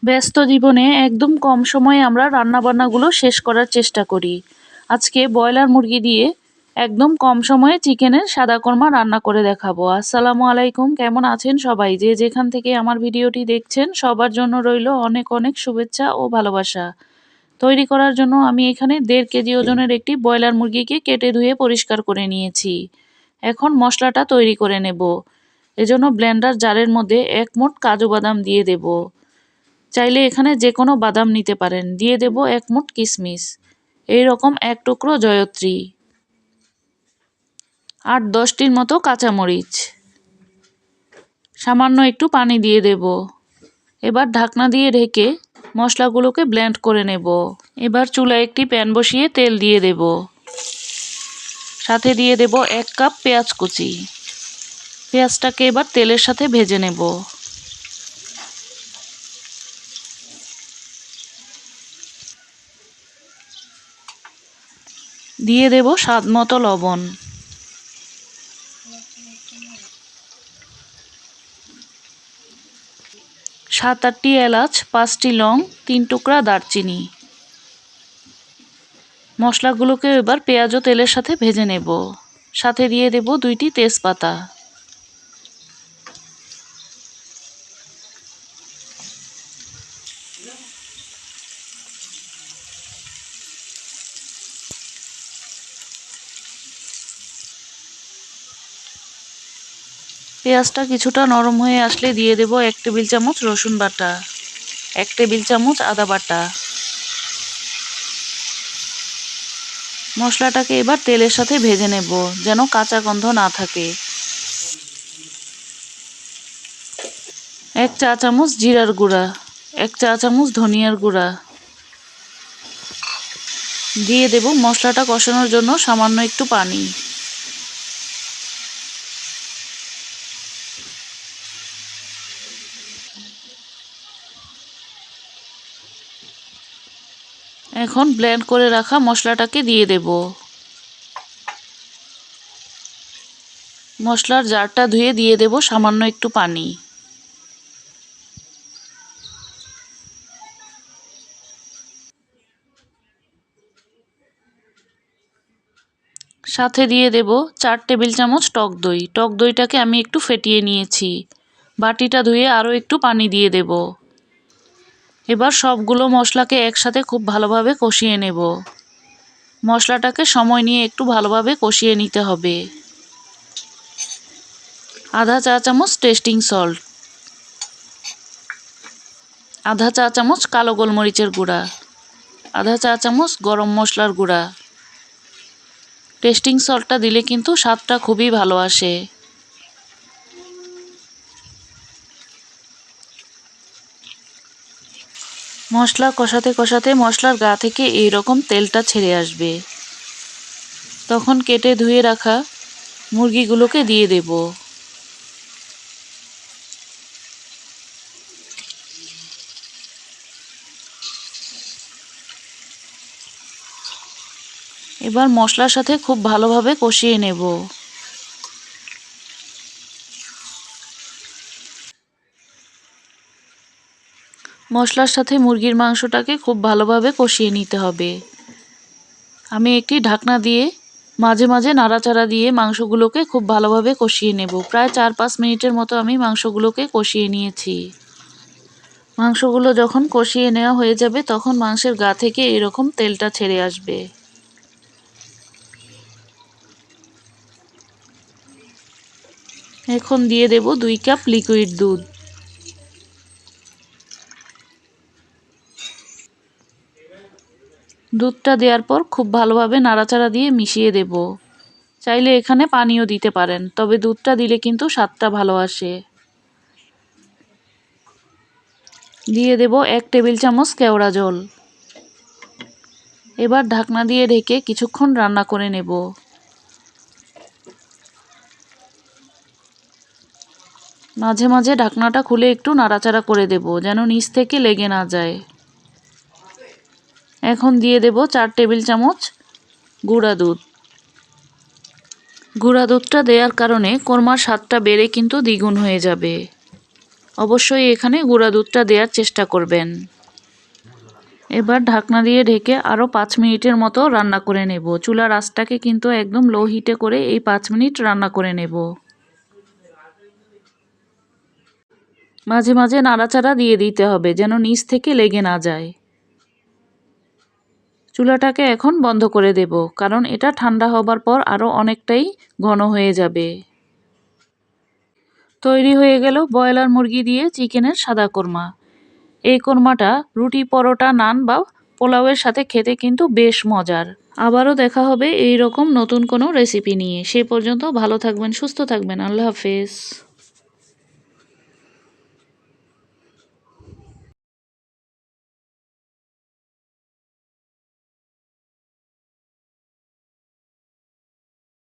ব্যস্ত জীবনে একদম কম সময়ে আমরা রান্নাবান্নাগুলো শেষ করার চেষ্টা করি। আজকে ব্রয়লার মুরগি দিয়ে একদম কম সময়ে চিকেনের সাদা কোরমা রান্না করে দেখাবো। আসসালামু আলাইকুম, কেমন আছেন সবাই? যে যেখান থেকে আমার ভিডিওটি দেখছেন সবার জন্য রইল অনেক অনেক শুভেচ্ছা ও ভালোবাসা। তৈরি করার জন্য আমি এখানে 1.5 কেজি ওজনের একটি ব্রয়লার মুরগিকে কেটে ধুয়ে পরিষ্কার করে নিয়েছি। এখন মশলাটা তৈরি করে নেব। এজন্য ব্লেন্ডার জারের মধ্যে 1 মুঠ কাজু বাদাম দিয়ে দেব। চাইলে এখানে যে কোনো বাদাম নিতে পারেন। দিয়ে দেব 1 মুঠ কিশমিশ, এইরকম 1 টুকরো জয়ত্রী, 8-10টির মতো কাঁচামরিচ, সামান্য একটু পানি দিয়ে দেব। এবার ঢাকনা দিয়ে ঢেকে মশলাগুলোকে ব্লেন্ড করে নেব। এবার চুলায় একটি প্যান বসিয়ে তেল দিয়ে দেব। সাথে দিয়ে দেব 1 কাপ পেঁয়াজ কুচি। পেঁয়াজটাকে এবার তেলের সাথে ভেজে নেব। দিয়ে দেব স্বাদ মতো লবণ। সাত 8টি এলাচ, 5টি লং, 3 টুকরা দারচিনি। মশলাগুলোকে এবার পেঁয়াজ ও তেলের সাথে ভেজে নেব। সাথে দিয়ে দেব 2টি তেজপাতা। পেঁয়াজটা কিছুটা নরম হয়ে আসলে দিয়ে দেব 1 টেবিল চামচ রসুন বাটা, 1 টেবিল চামচ আদা বাটা। মশলাটাকে এবার তেলের সাথে ভেজে নেব যেন কাঁচা গন্ধ না থাকে। 1 চা চামচ জিরার গুঁড়া, 1 চা চামচ ধনিয়ার গুঁড়া। দিয়ে দেব মশলাটা কষানোর জন্য সামান্য একটু পানি। এখন ব্লেন্ড করে রাখা মশলাটাকে দিয়ে দেব। মশলার জারটা ধুয়ে দিয়ে দেব সামান্য একটু পানি। সাথে দিয়ে দেব 4 টেবিল চামচ টক দই। টক দইটাকে আমি একটু ফেটিয়ে নিয়েছি। বাটিটা ধুয়ে আরও একটু পানি দিয়ে দেব। এবার সবগুলো মশলাকে একসাথে খুব ভালোভাবে কষিয়ে নেব। মশলাটাকে সময় নিয়ে একটু ভালোভাবে কষিয়ে নিতে হবে। আধা চা চামচ টেস্টিং সল্ট, আধা চা চামচ কালো গোলমরিচের গুঁড়া, আধা চা চামচ গরম মশলার গুঁড়া। টেস্টিং সল্টটা দিলে কিন্তু স্বাদটা খুবই ভালো আসে। মশলা কষাতে কষাতে মশলার গা থেকে এইরকম তেলটা ছেড়ে আসবে। তখন কেটে ধুয়ে রাখা মুরগিগুলোকে দিয়ে দেব। এবার মশলার সাথে খুব ভালোভাবে কষিয়ে নেব। মশলার সাথে মুরগির মাংসটাকে খুব ভালোভাবে কষিয়ে নিতে হবে। আমি একটি ঢাকনা দিয়ে মাঝে মাঝে নাড়াচাড়া দিয়ে মাংসগুলোকে খুব ভালোভাবে কষিয়ে নেব। প্রায় 4-5 মিনিটের মতো আমি মাংসগুলোকে কষিয়ে নিয়েছি। মাংসগুলো যখন কষিয়ে নেওয়া হয়ে যাবে তখন মাংসের গা থেকে এরকম তেলটা ছেড়ে আসবে। এখন দিয়ে দেব 2 কাপ লিকুইড দুধ। দুধটা দেওয়ার পর খুব ভালোভাবে নাড়াচাড়া দিয়ে মিশিয়ে দেব। চাইলে এখানে পানিও দিতে পারেন, তবে দুধটা দিলে কিন্তু স্বাদটা ভালো আসে। দিয়ে দেব 1 টেবিল চামচ কেওড়া জল। এবার ঢাকনা দিয়ে ঢেকে কিছুক্ষণ রান্না করে নেব। মাঝে মাঝে ঢাকনাটা খুলে একটু নাড়াচাড়া করে দেব যেন নিচ থেকে লেগে না যায়। এখন দিয়ে দেব 4 টেবিল চামচ গুঁড়া দুধ। গুঁড়া দুধটা দেওয়ার কারণে কোরমার স্বাদটা বেড়ে কিন্তু দ্বিগুণ হয়ে যাবে। অবশ্যই এখানে গুঁড়া দুধটা দেওয়ার চেষ্টা করবেন। এবার ঢাকনা দিয়ে ঢেকে আরও 5 মিনিটের মতো রান্না করে নেব। চুলার আঁচটাকে কিন্তু একদম লো হিটে করে এই 5 মিনিট রান্না করে নেব। মাঝে মাঝে নাড়াচাড়া দিয়ে দিতে হবে যেন নিচ থেকে লেগে না যায়। চুলাটাকে এখন বন্ধ করে দেব, কারণ এটা ঠান্ডা হবার পর আরও অনেকটাই ঘন হয়ে যাবে। তৈরি হয়ে গেল ব্রয়লার মুরগি দিয়ে চিকেনের সাদা কোরমা। এই কোরমাটা রুটি, পরোটা, নান বা পোলাওয়ের সাথে খেতে কিন্তু বেশ মজার। আবারও দেখা হবে এই রকম নতুন কোনো রেসিপি নিয়ে। সে পর্যন্ত ভালো থাকবেন, সুস্থ থাকবেন। আল্লাহ হাফেজ।